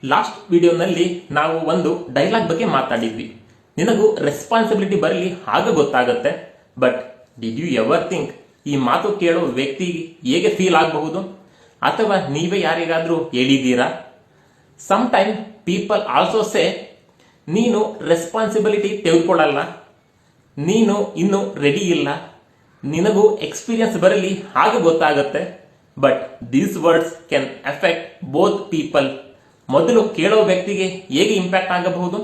Last ವಿಡಿಯೋನಲ್ಲಿ ನಾವು ಒಂದು ಡೈಲಾಗ್ ಬಗ್ಗೆ ಮಾತಾಡಿದ್ವಿ. ನಿನಗೂ ರೆಸ್ಪಾನ್ಸಿಬಿಲಿಟಿ ಬರಲಿ ಆಗ ಗೊತ್ತಾಗುತ್ತೆ. But did you ever think ಈ ಮಾತು ಕೇಳೋ ವ್ಯಕ್ತಿ ಹೇಗೆ ಫೀಲ್ ಆಗಬಹುದು? ಅಥವಾ ನೀವೇ ಯಾರಿಗಾದ್ರೂ ಹೇಳಿದ್ದೀರಾ? Some time people also say, ನೀನು ರೆಸ್ಪಾನ್ಸಿಬಿಲಿಟಿ ತೆಗೆದುಕೊಳ್ಳಲ್ಲ, ನೀನು ಇನ್ನು ರೆಡಿ ಇಲ್ಲ, ನಿನಗೂ ಎಕ್ಸ್ಪೀರಿಯನ್ಸ್ ಬರಲಿ ಆಗ ಗೊತ್ತಾಗುತ್ತೆ. But these words can affect both people. ಮೊದಲು ಕೇಳೋ ವ್ಯಕ್ತಿಗೆ ಹೇಗೆ ಇಂಪ್ಯಾಕ್ಟ್ ಆಗಬಹುದು?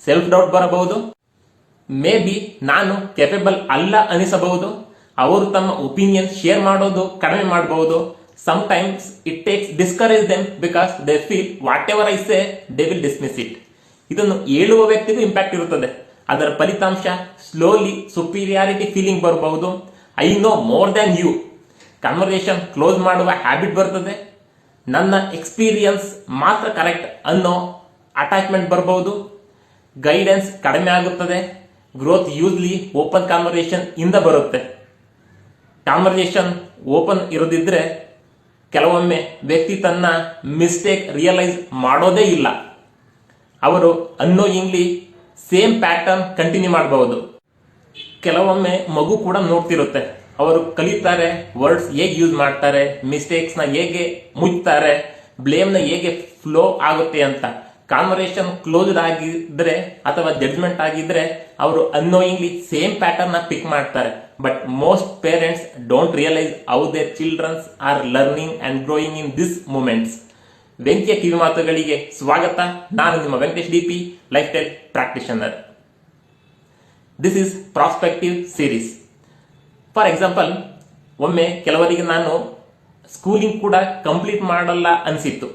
ಸೆಲ್ಫ್ ಡೌಟ್ ಬರಬಹುದು. ಮೇ ಬಿ ನಾನು ಕೆಪೇಬಲ್ ಅಲ್ಲ ಅನಿಸಬಹುದು. ಅವರು ತಮ್ಮ ಒಪಿನಿಯನ್ ಶೇರ್ ಮಾಡೋದು ಕಡಿಮೆ ಮಾಡಬಹುದು. Sometimes it takes discourage them because they feel whatever I say they will dismiss it. ಇದನ್ನು ಹೇಳುವ ವ್ಯಕ್ತಿಗೂ ಇಂಪ್ಯಾಕ್ಟ್ ಇರುತ್ತದೆ. ಅದರ ಫಲಿತಾಂಶ ಸ್ಲೋಲಿ ಸುಪೀರಿಯಾರಿಟಿ ಫೀಲಿಂಗ್ ಬರಬಹುದು. I know more than you, conversation close ಮಾಡುವ ಹ್ಯಾಬಿಟ್ ಬರ್ತದೆ. ನನ್ನ ಎಕ್ಸ್ಪೀರಿಯನ್ಸ್ ಮಾತ್ರ ಕರೆಕ್ಟ್ ಅನ್ನೋ ಅಟ್ಯಾಚ್ಮೆಂಟ್ ಬರಬಹುದು. ಗೈಡೆನ್ಸ್ ಕಡಿಮೆ ಆಗುತ್ತದೆ. ಗ್ರೋತ್ ಯೂಸ್ಲಿ ಓಪನ್ ಕಾನ್ವರ್ಸೇಷನ್ ಇಂದ ಬರುತ್ತೆ. ಕಾನ್ವರ್ಸೇಷನ್ ಓಪನ್ ಇರೋದಿದ್ರೆ ಕೆಲವೊಮ್ಮೆ ವ್ಯಕ್ತಿ ತನ್ನ ಮಿಸ್ಟೇಕ್ ರಿಯಲೈಸ್ ಮಾಡೋದೇ ಇಲ್ಲ. ಅವರು ಅನ್ನೋಯಿಂಗ್ಲಿ ಸೇಮ್ ಪ್ಯಾಟರ್ನ್ ಕಂಟಿನ್ಯೂ ಮಾಡಬಹುದು. ಕೆಲವೊಮ್ಮೆ ಮಗು ಕೂಡ ನೋಡ್ತಿರುತ್ತೆ. ಅವರು ಕಲಿತಾರೆ, ವರ್ಡ್ಸ್ ಹೇಗೆ ಯೂಸ್ ಮಾಡ್ತಾರೆ, ಮಿಸ್ಟೇಕ್ಸ್ ನ ಹೇಗೆ ಮುಚ್ತಾರೆ, ಬ್ಲೇಮ್ ನ ಹೇಗೆ ಫ್ಲೋ ಆಗುತ್ತೆ ಅಂತ. ಕಾನ್ವರ್ಸೇಷನ್ ಕ್ಲೋಸ್ಡ್ ಆಗಿದ್ರೆ ಅಥವಾ ಜಡ್ಜ್ಮೆಂಟ್ ಆಗಿದ್ರೆ ಅವರು ಅನ್ನೋಯಿಂಗ್ಲಿ ಸೇಮ್ ಪ್ಯಾಟರ್ನ್ ನ ಪಿಕ್ ಮಾಡ್ತಾರೆ. But most parents don't realise how their childrens are learning and growing in this moments. ವೆಂಕಿಯ ಕಿವಿ ಮಾತುಗಳಿಗೆ ಸ್ವಾಗತ. ನಾನು ನಿಮ್ಮ Venkatesh DP, lifestyle practitioner. This is prospective series. For example, ಒಮ್ಮೆ ಕೆಲವರಿಗೆ ನಾನು ಸ್ಕೂಲಿಂಗ್ ಕೂಡ ಕಂಪ್ಲೀಟ್ ಮಾಡಲ್ಲ ಅನಿಸಿತ್ತು.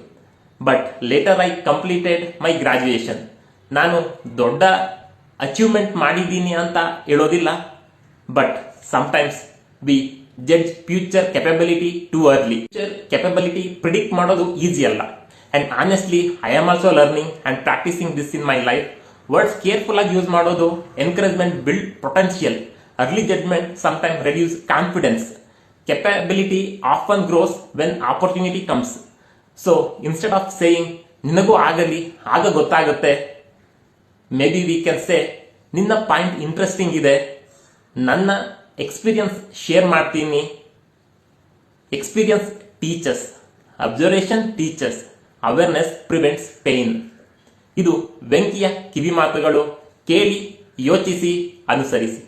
But later I completed my graduation. ನಾನು ದೊಡ್ಡ ಅಚೀವ್ಮೆಂಟ್ ಮಾಡಿದ್ದೀನಿ ಅಂತ ಹೇಳೋದಿಲ್ಲ. But sometimes we judge future capability too early. Future capability predict ಮಾಡೋದು ಈಸಿ ಅಲ್ಲ. And honestly I am also learning and practising this in my life. Words careful ಆಗಿ use ಮಾಡೋದು encouragement build potential. Early judgment sometimes reduce confidence. Capability often grows when opportunity comes. So instead of saying ನಿನಗೂ ಆಗಲಿ ಆಗ ಗೊತ್ತಾಗುತ್ತೆ, may be we can say, ನಿನ್ನ point interesting ಇದೆ, ನನ್ನ experience share ಮಾಡ್ತೀನಿ. Experience teachers, observation teachers, awareness prevents pain. ಇದು ವೆಂಕಿಯ ಕಿವಿ ಮಾತುಗಳು. ಕೇಳಿ, ಯೋಚಿಸಿ, ಅನುಸರಿಸಿ.